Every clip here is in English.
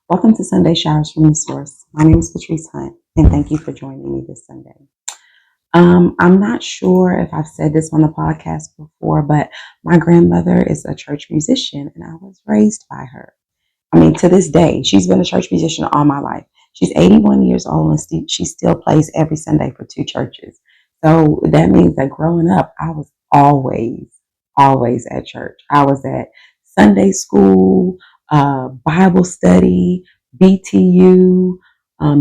Welcome to Sunday Showers from the Source. My name is Patrice Hunt, and thank you for joining me this Sunday. I'm not sure if I've said this on the podcast before, but my grandmother is a church musician, and I was raised by her. I mean, to this day, she's been a church musician all my life. She's 81 years old, and she still plays every Sunday for two churches. So that means that growing up, I was always at church. I was at Sunday school, Bible study, BTU,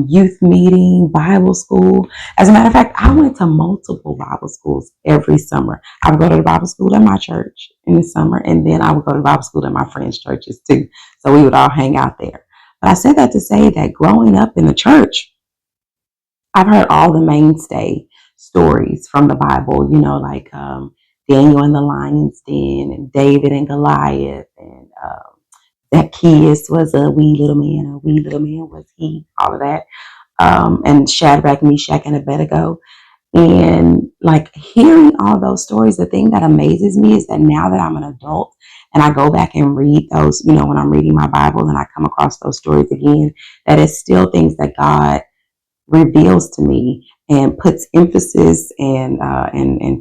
youth meeting, Bible school. As a matter of fact, I went to multiple Bible schools every summer. I would go to the Bible school at my church in the summer, and then I would go to Bible school at my friends' churches too. So we would all hang out there. But I said that to say that growing up in the church, I've heard all the mainstay stories from the Bible, like Daniel in the lion's den and David and Goliath and Zacchaeus was a wee little man was he, all of that. And Shadrach, Meshach, and Abednego. And like hearing all those stories, the thing that amazes me is that now that I'm an adult and I go back and read those, when I'm reading my Bible and I come across those stories again, that it's still things that God reveals to me and puts emphasis and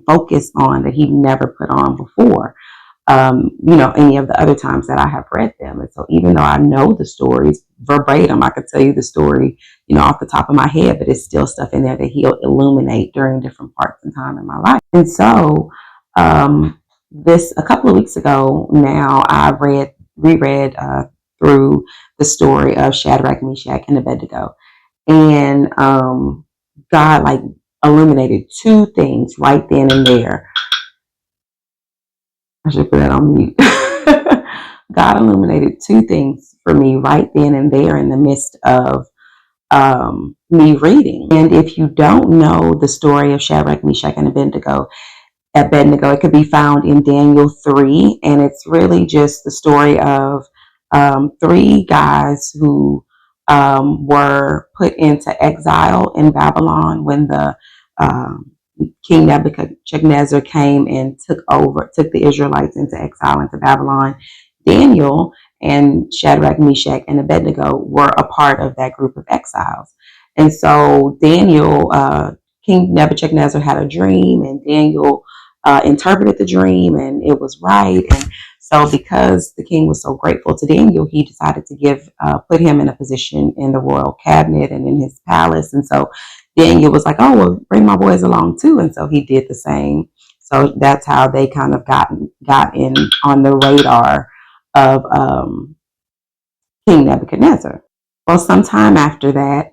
focus on that he never put on before. Any of the other times that I have read them. And so even though I know the stories verbatim, I could tell you the story, off the top of my head, but it's still stuff in there that he'll illuminate during different parts and time in my life. And so this a couple of weeks ago now, I reread through the story of Shadrach, Meshach, and Abednego. And God like illuminated two things right then and there. I should put that on mute. God illuminated two things for me right then and there in the midst of me reading. And if you don't know the story of Shadrach, Meshach, and Abednego, it could be found in Daniel 3. And it's really just the story of three guys who were put into exile in Babylon when the King Nebuchadnezzar came and took the Israelites into exile into Babylon. Daniel and Shadrach, Meshach, and Abednego were a part of that group of exiles. And so King Nebuchadnezzar had a dream, and Daniel interpreted the dream, and it was right. And so because the king was so grateful to Daniel, he decided to put him in a position in the royal cabinet and in his palace. And so Daniel was like, oh, well, bring my boys along too. And so he did the same. So that's how they kind of got in on the radar of King Nebuchadnezzar. Well, sometime after that,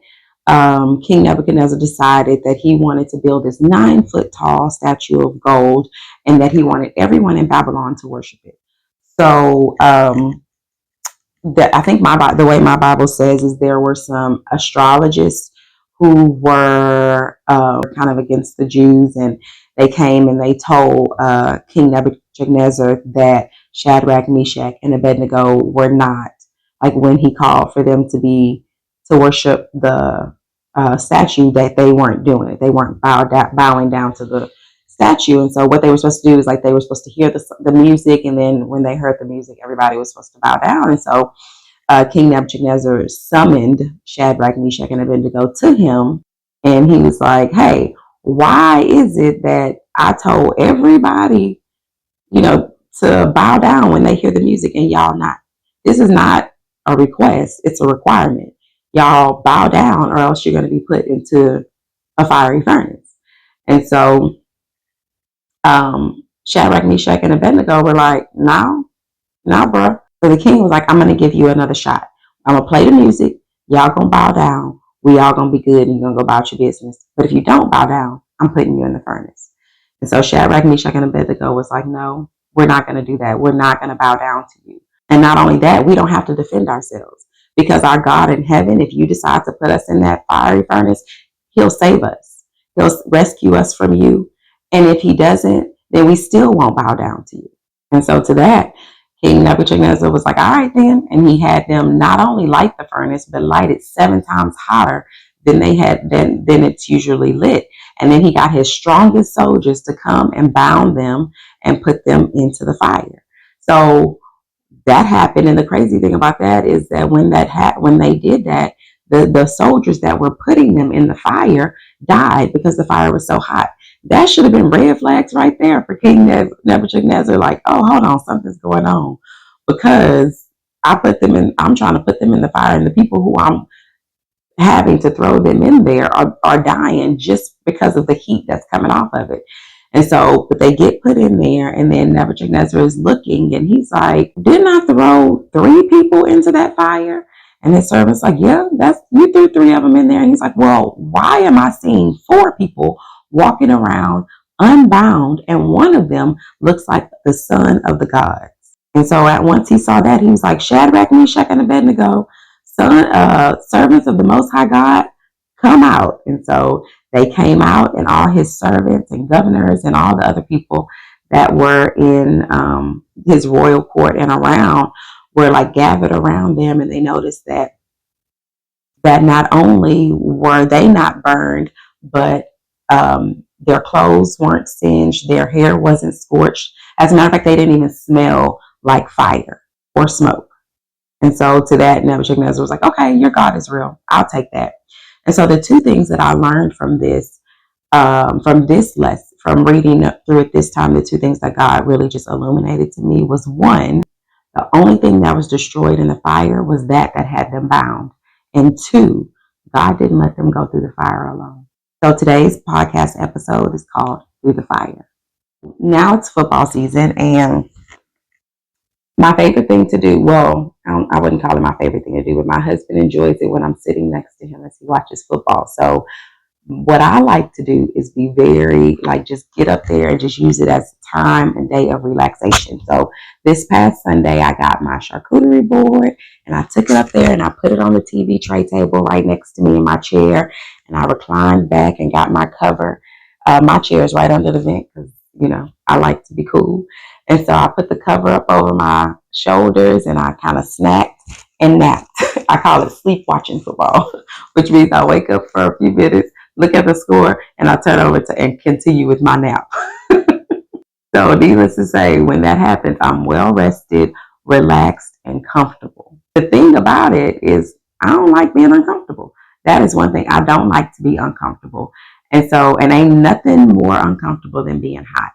King Nebuchadnezzar decided that he wanted to build this 9-foot tall statue of gold and that he wanted everyone in Babylon to worship it. So I think the way my Bible says is there were some astrologists who were kind of against the Jews, and they came and they told King Nebuchadnezzar that Shadrach, Meshach, and Abednego were not, like when he called for them to worship the statue, that they weren't doing it. They weren't bowing down to the statue. And so what they were supposed to do is like they were supposed to hear the music, and then when they heard the music, everybody was supposed to bow down. And so King Nebuchadnezzar summoned Shadrach, Meshach, and Abednego to him, and he was like, hey, why is it that I told everybody, to bow down when they hear the music and y'all not? This is not a request, it's a requirement. Y'all bow down or else you're going to be put into a fiery furnace. And so Shadrach, Meshach, and Abednego were like, no, bro. So the king was like, I'm going to give you another shot. I'm going to play the music. Y'all going to bow down. We all going to be good and you're going to go about your business. But if you don't bow down, I'm putting you in the furnace. And so Shadrach, Meshach, and Abednego was like, no, we're not going to do that. We're not going to bow down to you. And not only that, we don't have to defend ourselves, because our God in heaven, if you decide to put us in that fiery furnace, he'll save us. He'll rescue us from you. And if he doesn't, then we still won't bow down to you. And so to that, King Nebuchadnezzar was like, all right then. And he had them not only light the furnace, but light it 7 times hotter than it's usually lit. And then he got his strongest soldiers to come and bound them and put them into the fire. So that happened. And the crazy thing about that is that when they did that, the soldiers that were putting them in the fire died because the fire was so hot. That should have been red flags right there for King Nebuchadnezzar. Like, oh, hold on, something's going on, because I'm trying to put them in the fire, and the people who I'm having to throw them in there are dying just because of the heat that's coming off of it. And so, but they get put in there, and then Nebuchadnezzar is looking, and he's like, "Didn't I throw 3 people into that fire?" And his servant's like, "Yeah, that's you threw 3 of them in there." And he's like, "Well, why am I seeing 4 people walking around unbound, and one of them looks like the son of the gods?" And so, at once he saw that, he was like, "Shadrach, Meshach, and Abednego, servants of the Most High God, come out." And so they came out, and all his servants and governors and all the other people that were in his royal court and around were like gathered around them, and they noticed that not only were they not burned, but their clothes weren't singed, their hair wasn't scorched. As a matter of fact, they didn't even smell like fire or smoke. And so to that, Nebuchadnezzar was like, "Okay, your God is real. I'll take that." And so the 2 things that I learned from this lesson, from reading through it this time, the 2 things that God really just illuminated to me was, one, the only thing that was destroyed in the fire was that had them bound. And 2, God didn't let them go through the fire alone. So today's podcast episode is called Through the Fire. Now it's football season, and my favorite thing to do, well, I wouldn't call it my favorite thing to do, but my husband enjoys it when I'm sitting next to him as he watches football. So what I like to do is be very, like, just get up there and just use it as a time and day of relaxation. So this past Sunday, I got my charcuterie board, and I took it up there and I put it on the TV tray table right next to me in my chair, and I reclined back and got my cover. My chair is right under the vent because, I like to be cool. And so I put the cover up over my shoulders, and I kind of snacked and napped. I call it sleep watching football, which means I wake up for a few minutes, look at the score, and I turn over and continue with my nap. So needless to say, when that happens, I'm well rested, relaxed, and comfortable. The thing about it is I don't like being uncomfortable. That is one thing. I don't like to be uncomfortable. And ain't nothing more uncomfortable than being hot.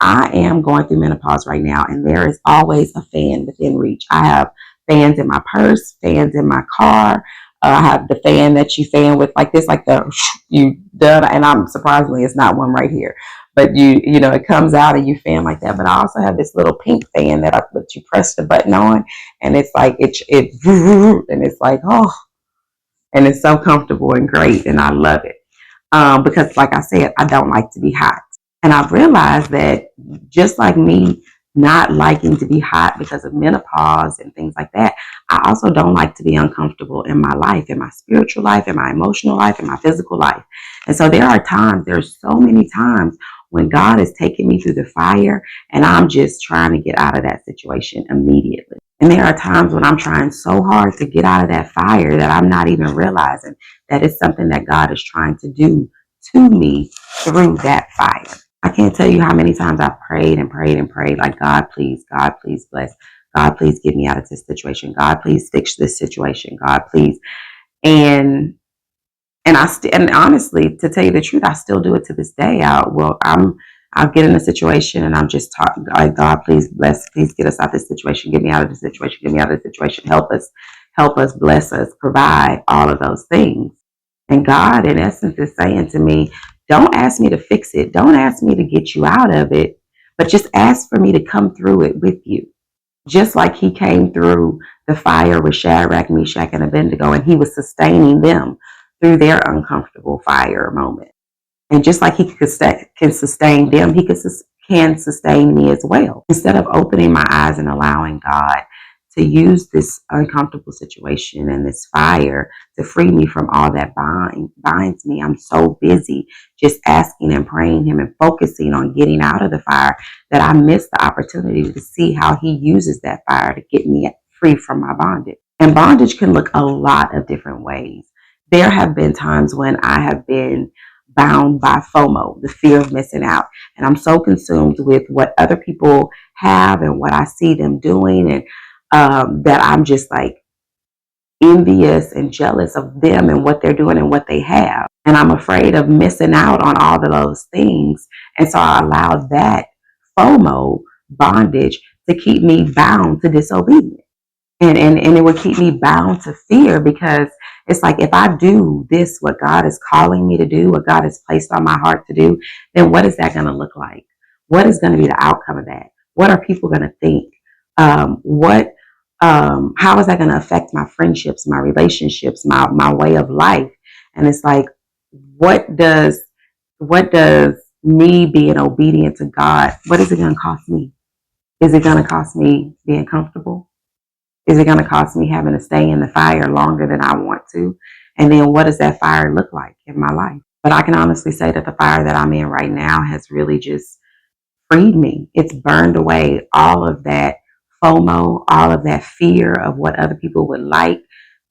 I am going through menopause right now, and there is always a fan within reach. I have fans in my purse, fans in my car. I have the fan that you fan with like this, like you done, and I'm surprisingly it's not one right here, but it comes out and you fan like that. But I also have this little pink fan that you press the button on, and it's like it and it's like, oh, and it's so comfortable and great, and I love it. Because like I said, I don't like to be hot. And I've realized that just like me not liking to be hot because of menopause and things like that, I also don't like to be uncomfortable in my life, in my spiritual life, in my emotional life, in my physical life. And so there's so many times when God has taken me through the fire, and I'm just trying to get out of that situation immediately. And there are times when I'm trying so hard to get out of that fire that I'm not even realizing that it's something that God is trying to do to me through that fire. I can't tell you how many times I've prayed and prayed and prayed, like, God, please bless. God, please get me out of this situation. God, please fix this situation. God, please. And and honestly, to tell you the truth, I still do it to this day. I'll get in a situation and I'm just talking, like, God, please bless, please get us out of this situation. Get me out of this situation. Get me out of this situation. Help us, bless us, provide, all of those things. And God, in essence, is saying to me, don't ask me to fix it. Don't ask me to get you out of it, but just ask for me to come through it with you. Just like he came through the fire with Shadrach, Meshach, and Abednego, and he was sustaining them through their uncomfortable fire moment. And just like he can sustain them, he can sustain me as well. Instead of opening my eyes and allowing God to use this uncomfortable situation and this fire to free me from all that binds me, I'm so busy just asking and praying him and focusing on getting out of the fire that I miss the opportunity to see how he uses that fire to get me free from my bondage. And bondage can look a lot of different ways. There have been times when I have been bound by FOMO, the fear of missing out. And I'm so consumed with what other people have and what I see them doing. And that I'm just like envious and jealous of them and what they're doing and what they have. And I'm afraid of missing out on all of those things. And so I allow that FOMO bondage to keep me bound to disobedience. And it would keep me bound to fear, because it's like, if I do this, what God is calling me to do, what God has placed on my heart to do, then what is that going to look like? What is going to be the outcome of that? What are people going to think? What how is that going to affect my friendships, my relationships, my way of life? And it's like, what does what does me being obedient to God, what is it going to cost me? Is it going to cost me being comfortable? Is it going to cost me having to stay in the fire longer than I want to? And then what does that fire look like in my life? But I can honestly say that the fire that I'm in right now has really just freed me. It's burned away all of that FOMO, all of that fear of what other people would like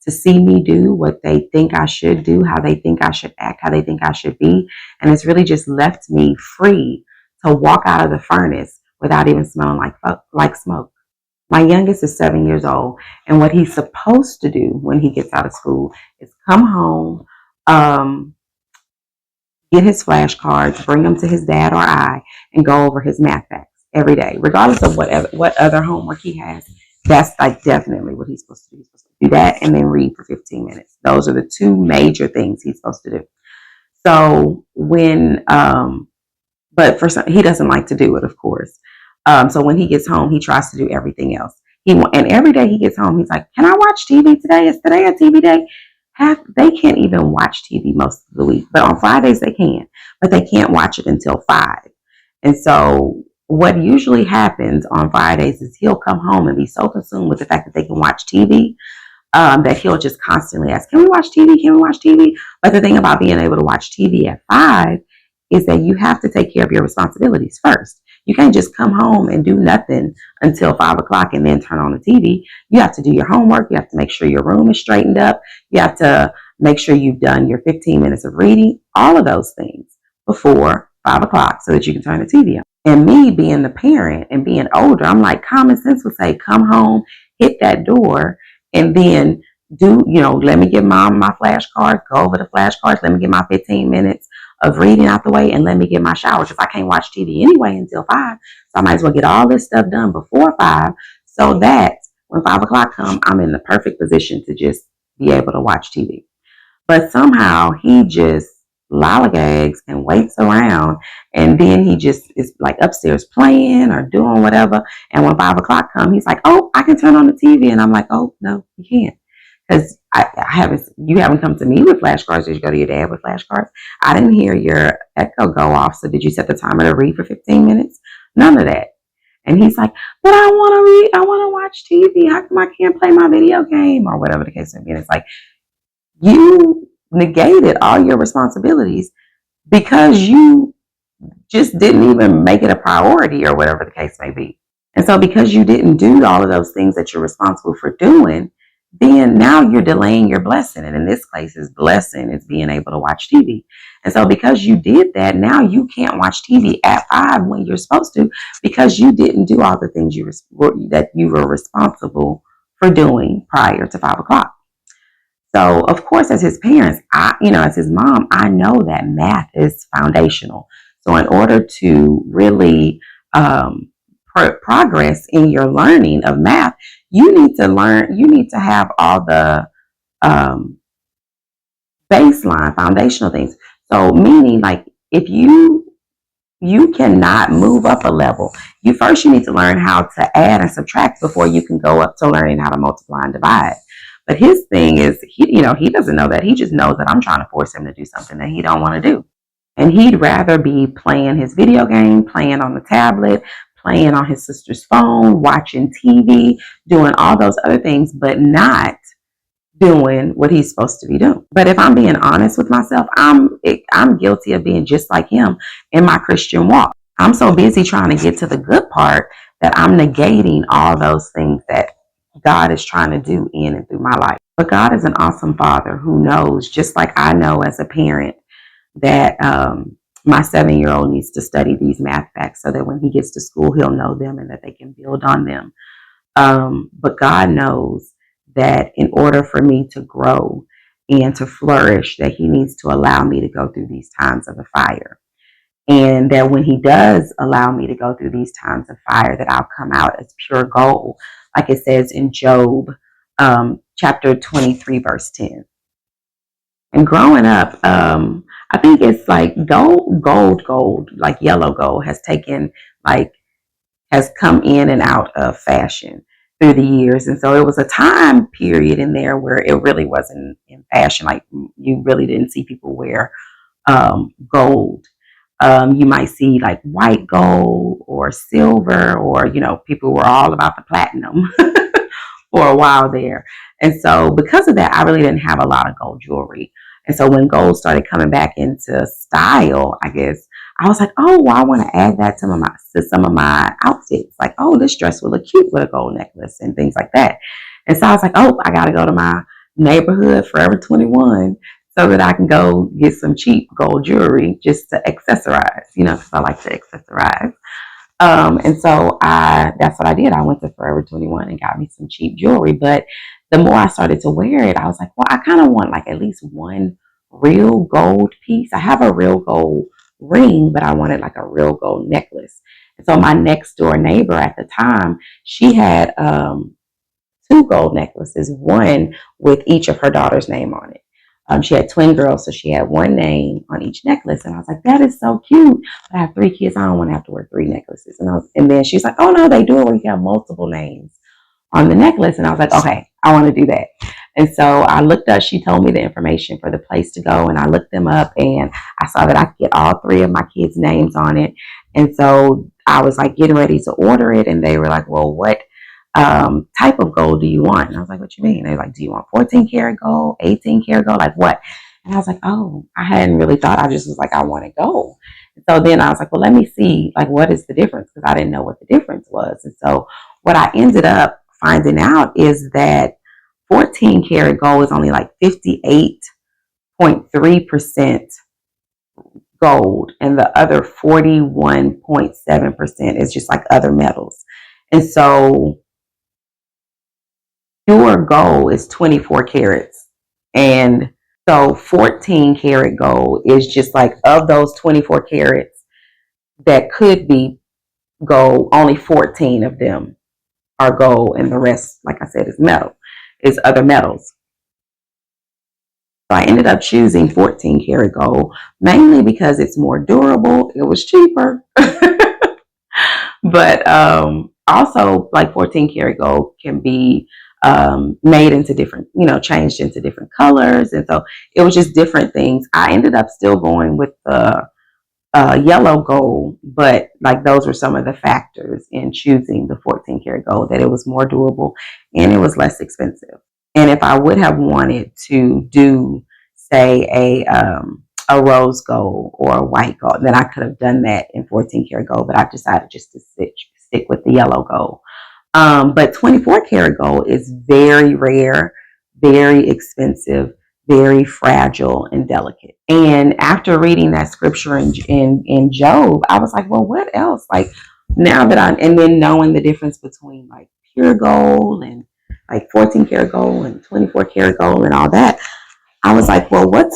to see me do, what they think I should do, how they think I should act, how they think I should be. And it's really just left me free to walk out of the furnace without even smelling like smoke. My youngest is 7 years old, and what he's supposed to do when he gets out of school is come home, um, get his flashcards, bring them to his dad or I, and go over his math facts every day, regardless of what other homework he has. That's like definitely what he's supposed to do. He's supposed to do that and then read for 15 minutes. Those are the two major things he's supposed to do. So but for some, he doesn't like to do it, of course. So when he gets home, he tries to do everything else. And every day he gets home, he's like, "Can I watch TV today? Is today a TV day?" They can't even watch TV most of the week, but on Fridays they can, but they can't watch it until 5. And so what usually happens on Fridays is he'll come home and be so consumed with the fact that they can watch TV, that he'll just constantly ask, "Can we watch TV? Can we watch TV?" But the thing about being able to watch TV at 5 is that you have to take care of your responsibilities first. You can't just come home and do nothing until 5 o'clock and then turn on the TV. You have to do your homework. You have to make sure your room is straightened up. You have to make sure you've done your 15 minutes of reading, all of those things before 5 o'clock so that you can turn the TV on. And me being the parent and being older, I'm like, common sense would say, come home, hit that door, and then let me get my flashcards, go over the flashcards, let me get my 15 minutes of reading out the way, and let me get my shower, because I can't watch TV anyway until 5. So I might as well get all this stuff done before 5, so that when 5 o'clock comes, I'm in the perfect position to just be able to watch TV. But somehow he just lollygags and waits around, and then he just is like upstairs playing or doing whatever. And when 5 o'clock comes, he's like, "Oh, I can turn on the TV." And I'm like, "Oh, no, you can't. Because you haven't come to me with flashcards. Did you go to your dad with flashcards? I didn't hear your echo go off. So did you set the timer to read for 15 minutes? None of that." And he's like, "But I want to read. I want to watch TV. How come I can't play my video game?" Or whatever the case may be. And it's like, you negated all your responsibilities because you just didn't even make it a priority, or whatever the case may be. And so because you didn't do all of those things that you're responsible for doing, then now you're delaying your blessing. And in this case, his blessing is being able to watch TV. And so because you did that, now you can't watch TV at 5 when you're supposed to, because you didn't do all the things that you were responsible for doing prior to 5 o'clock. So, of course, as his parents, as his mom, I know that math is foundational. So, in order to really progress in your learning of math, you need to have all the baseline foundational things. So, meaning, like, if you cannot move up a level, you need to learn how to add and subtract before you can go up to learning how to multiply and divide. But his thing is, he doesn't know that. He just knows that I'm trying to force him to do something that he don't want to do. And he'd rather be playing his video game, playing on the tablet, playing on his sister's phone, watching TV, doing all those other things, but not doing what he's supposed to be doing. But if I'm being honest with myself, I'm guilty of being just like him in my Christian walk. I'm so busy trying to get to the good part that I'm negating all those things that God is trying to do in and through my life. But God is an awesome Father who knows, just like I know as a parent, that my 7-year-old needs to study these math facts so that when he gets to school, he'll know them and that they can build on them. But God knows that in order for me to grow and to flourish, that He needs to allow me to go through these times of the fire. And that when He does allow me to go through these times of fire, that I'll come out as pure gold, like it says in Job, chapter 23, verse 10. And growing up, I think it's like gold, like yellow gold has taken, like, has come in and out of fashion through the years. And so it was a time period in there where it really wasn't in fashion. Like, you really didn't see people wear gold. You might see like white gold or silver, or, people were all about the platinum for a while there. And so because of that, I really didn't have a lot of gold jewelry. And so when gold started coming back into style, I guess I was like, oh, well, I want to add that to some of my outfits. Like, oh, this dress would look cute with a gold necklace and things like that. And so I was like, oh, I got to go to my neighborhood Forever 21 so that I can go get some cheap gold jewelry just to accessorize, because I like to accessorize. And so that's what I did. I went to Forever 21 and got me some cheap jewelry. But the more I started to wear it, I was like, well, I kind of want like at least one real gold piece. I have a real gold ring, but I wanted like a real gold necklace. And so my next door neighbor at the time, she had two gold necklaces, one with each of her daughter's name on it. She had twin girls, so she had one name on each necklace. And I was like, that is so cute. But I have three kids. I don't want to have to wear three necklaces. And then she's like, oh, no, they do it when you have multiple names on the necklace. And I was like, okay, I want to do that. And so I looked up, she told me the information for the place to go. And I looked them up and I saw that I could get all three of my kids' names on it. And so I was like getting ready to order it. And they were like, well, what type of gold do you want? And I was like, what you mean? They're like, do you want 14 karat gold, 18 karat gold? Like what? And I was like, oh, I hadn't really thought. I just was like, I want to go. And so then I was like, well, let me see, like, what is the difference? Because I didn't know what the difference was. And so what I ended up finding out is that 14 karat gold is only like 58.3% gold, and the other 41.7% is just like other metals. And so your gold is 24 carats. And so 14 karat gold is just like, of those 24 carats that could be gold, only 14 of them are gold. And the rest, like I said, is other metals. So I ended up choosing 14 karat gold, mainly because it's more durable. It was cheaper. But also, like, 14 karat gold can be made into different, changed into different colors. And so it was just different things. I ended up still going with the yellow gold, but like those were some of the factors in choosing the 14 karat gold, that it was more durable and it was less expensive. And if I would have wanted to do, say, a rose gold or a white gold, then I could have done that in 14 karat gold, but I decided just to stick with the yellow gold. But 24 karat gold is very rare, very expensive, very fragile and delicate. And after reading that scripture in Job, I was like, well, what else? Like, now that and then knowing the difference between like pure gold and like 14 karat gold and 24 karat gold and all that, I was like, well, what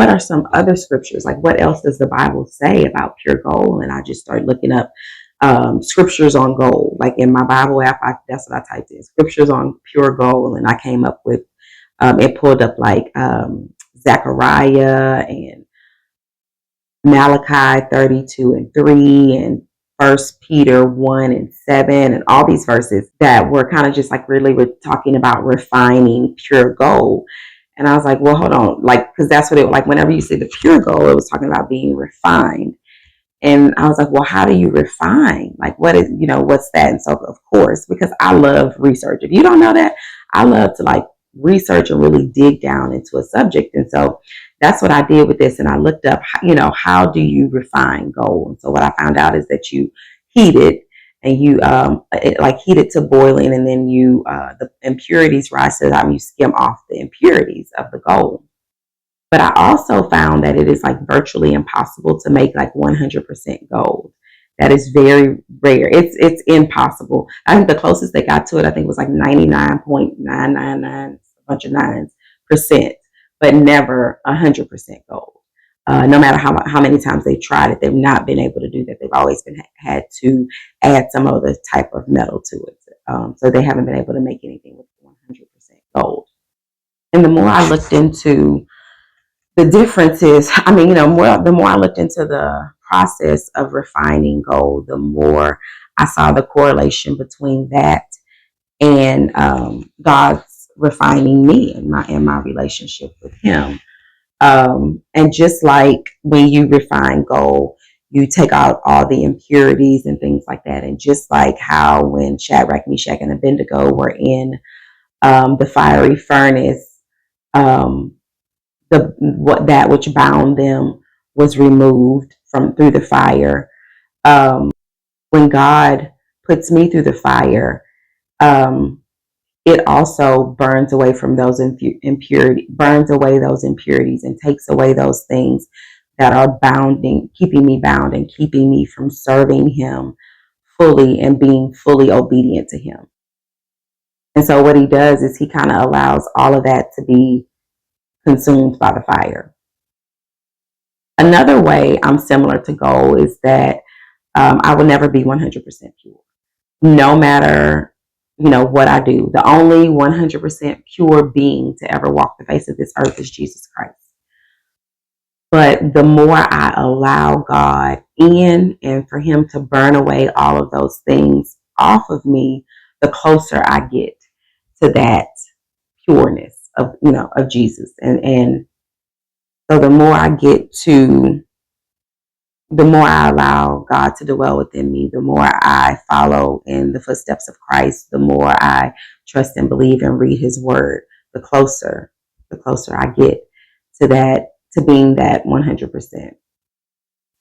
are some other scriptures? Like, what else does the Bible say about pure gold? And I just started looking up scriptures on gold. Like in my Bible app, that's what I typed in, scriptures on pure gold. And I came up with, it pulled up like Zechariah and Malachi 32:3 and 1 Peter 1:7, and all these verses that were kind of just like really talking about refining pure gold. And I was like, well, hold on, like, because that's what it, like, whenever you say the pure gold, it was talking about being refined. And I was like, well, how do you refine? Like, what is, what's that? And so, of course, because I love research. If you don't know that, I love to like research and really dig down into a subject. And so that's what I did with this. And I looked up, how do you refine gold? And so what I found out is that you heat it, and you heat it to boiling, and then you the impurities rise to the top, and you skim off the impurities of the gold. But I also found that it is like virtually impossible to make like 100% gold. That is very rare. It's impossible. I think the closest they got to it, I think, was like 99.999, a bunch of nines percent, but never 100% gold. No matter how many times they tried it, they've not been able to do that. They've always been had to add some other type of metal to it. So they haven't been able to make anything with 100% gold. And the more I looked into the differences, I mean, the more I looked into the process of refining gold, the more I saw the correlation between that and God's refining me in my relationship with Him. And just like when you refine gold, you take out all the impurities and things like that. And just like how when Shadrach, Meshach, and Abednego were in the fiery furnace, um, that which bound them was removed from through the fire. When God puts me through the fire, um, it also burns away from those burns away those impurities and takes away those things that are keeping me bound and keeping me from serving Him fully and being fully obedient to Him. And so what He does is He kind of allows all of that to be consumed by the fire. Another way I'm similar to gold is that I will never be 100% pure, no matter what I do. The only 100% pure being to ever walk the face of this earth is Jesus Christ. But the more I allow God in and for Him to burn away all of those things off of me, the closer I get to that pureness of Jesus. And so the more I allow God to dwell within me, the more I follow in the footsteps of Christ, the more I trust and believe and read His word, the closer I get to being that 100%.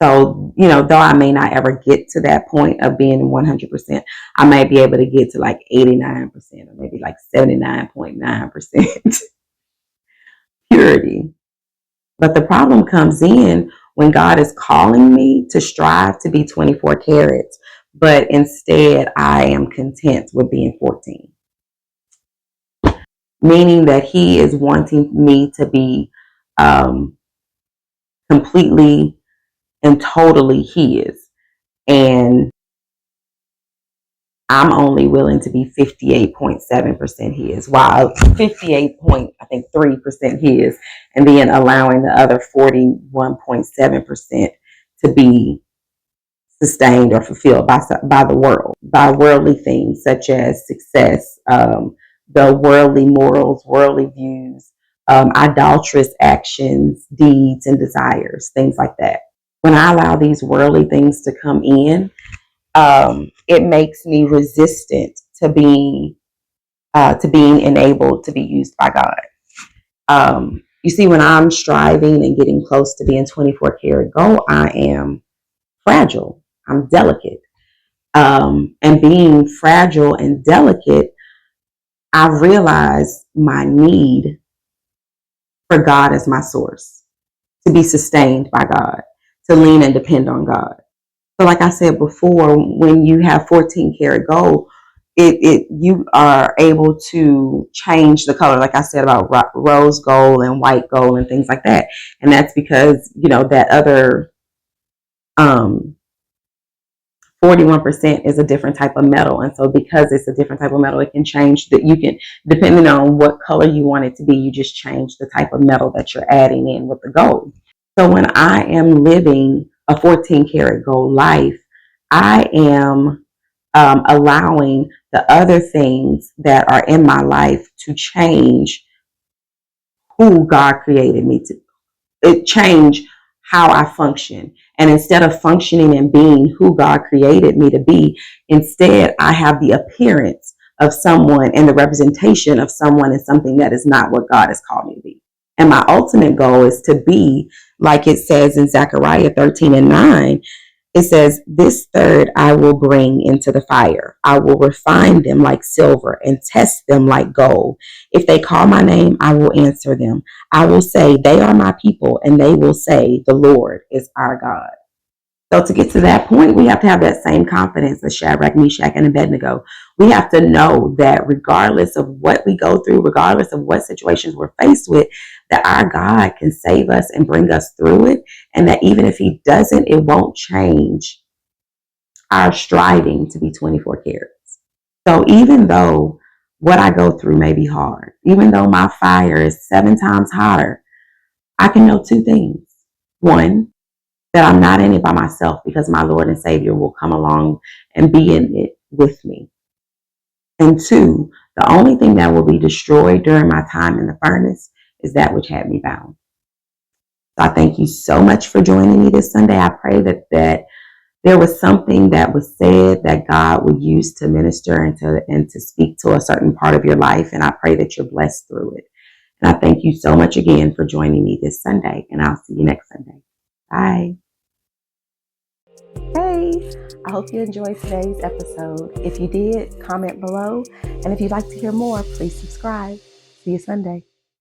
So, though I may not ever get to that point of being 100%, I may be able to get to like 89% or maybe like 79.9% purity. But the problem comes in when God is calling me to strive to be 24 carats, but instead I am content with being 14. Meaning that He is wanting me to be completely and totally His. And I'm only willing to be 58.7% His, while 58.3% His, and then allowing the other 41.7% to be sustained or fulfilled by the world, by worldly things such as success, the worldly morals, worldly views, idolatrous actions, deeds, and desires, things like that. When I allow these worldly things to come in, it makes me resistant to being enabled to be used by God. You see, when I'm striving and getting close to being 24 karat gold, I am fragile. I'm delicate. And being fragile and delicate, I realize my need for God as my source, to be sustained by God, to lean and depend on God. So like I said before, when you have 14 karat gold, you are able to change the color, like I said about rose gold and white gold and things like that. And that's because, that other 41% is a different type of metal. And so because it's a different type of metal, it can change that you can, depending on what color you want it to be, you just change the type of metal that you're adding in with the gold. So when I am living a 14 karat gold life, I am allowing the other things that are in my life to change who God created me to. It change how I function. And instead of functioning and being who God created me to be, instead I have the appearance of someone and the representation of someone and something that is not what God has called me to be. And my ultimate goal is to be, like it says in Zechariah 13:9, it says, "This third I will bring into the fire. I will refine them like silver and test them like gold. If they call my name, I will answer them. I will say, they are my people, and they will say, the Lord is our God." So to get to that point, we have to have that same confidence as Shadrach, Meshach, and Abednego. We have to know that regardless of what we go through, regardless of what situations we're faced with, that our God can save us and bring us through it. And that even if he doesn't, it won't change our striving to be 24 carats. So even though what I go through may be hard, even though my fire is 7 times hotter, I can know 2 things. One, that I'm not in it by myself because my Lord and Savior will come along and be in it with me. And 2, the only thing that will be destroyed during my time in the furnace is that which had me bound. So I thank you so much for joining me this Sunday. I pray that there was something that was said that God would use to minister and to speak to a certain part of your life. And I pray that you're blessed through it. And I thank you so much again for joining me this Sunday. And I'll see you next Sunday. Bye. Hey, I hope you enjoyed today's episode. If you did, comment below. And if you'd like to hear more, please subscribe. See you Sunday.